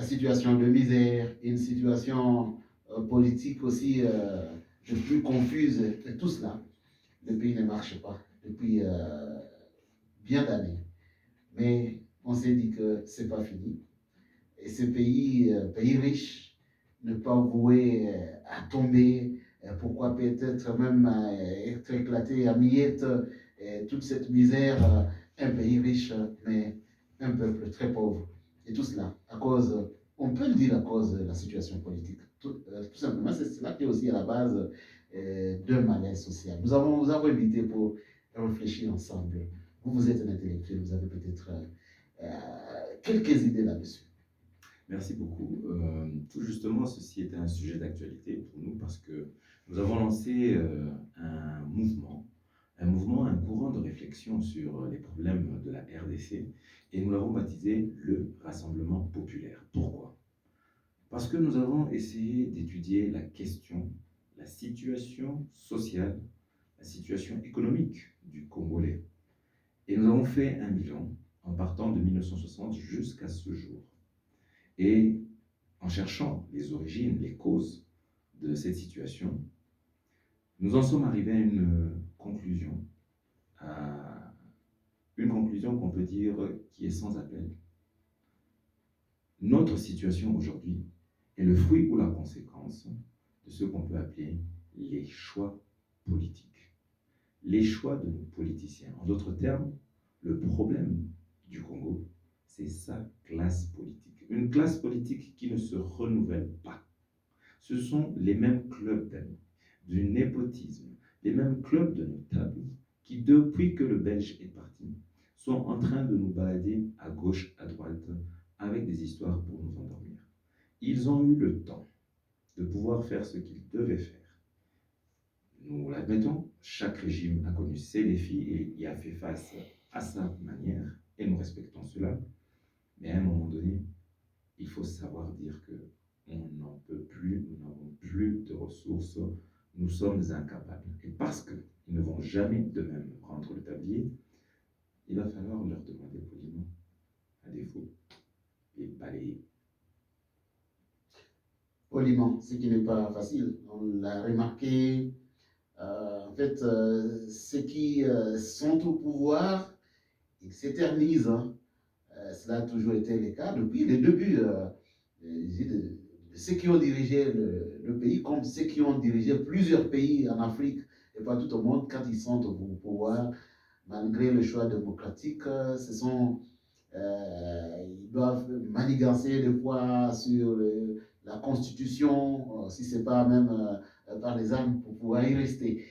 situation de misère, une situation politique aussi de plus confuse, et tout cela, le pays ne marche pas depuis bien d'années. Mais on s'est dit que ce n'est pas fini. Et ce pays, pays riche, ne pas voué à tomber, pourquoi peut-être même être éclaté à miettes, toute cette misère, un pays riche, mais un peuple très pauvre. Et tout cela, à cause, on peut le dire à cause de la situation politique. Tout simplement, c'est cela qui est aussi à la base d'un malaise social. Nous avons invité pour réfléchir ensemble. Vous, vous êtes un intellectuel, vous avez peut-être quelques idées là-dessus. Merci beaucoup. Tout justement, ceci est un sujet d'actualité pour nous parce que nous avons lancé un courant de réflexion sur les problèmes de la RDC et nous l'avons baptisé le Rassemblement populaire. Pourquoi? Parce que nous avons essayé d'étudier la situation sociale, la situation économique du Congolais. Et nous avons fait un bilan en partant de 1960 jusqu'à ce jour. Et en cherchant les origines, les causes de cette situation, nous en sommes arrivés à une conclusion qu'on peut dire qui est sans appel. Notre situation aujourd'hui est le fruit ou la conséquence de ce qu'on peut appeler les choix politiques. Les choix de nos politiciens. En d'autres termes, le problème du Congo, c'est sa classe politique. Une classe politique qui ne se renouvelle pas. Ce sont les mêmes clubs d'amis, du népotisme, les mêmes clubs de notables qui, depuis que le Belge est parti, sont en train de nous balader à gauche, à droite, avec des histoires pour nous endormir. Ils ont eu le temps de pouvoir faire ce qu'ils devaient faire. Nous l'admettons, chaque régime a connu ses défis et y a fait face à sa manière, et nous respectons cela. Mais à un moment donné, il faut savoir dire que on n'en peut plus, nous n'avons plus de ressources, nous sommes incapables. Et parce qu'ils ne vont jamais de même rendre le tablier, il va falloir leur demander poliment, à défaut, et balayer. Poliment, ce qui n'est pas facile. On l'a remarqué. En fait, ceux qui sont au pouvoir, ils s'éternisent. Hein. Cela a toujours été le cas depuis le début de ceux qui ont dirigé le pays, comme ceux qui ont dirigé plusieurs pays en Afrique et pas tout au monde, quand ils sont au pouvoir, malgré le choix démocratique, ils doivent manigancer des fois sur la constitution, si ce n'est pas même par les armes pour pouvoir y rester.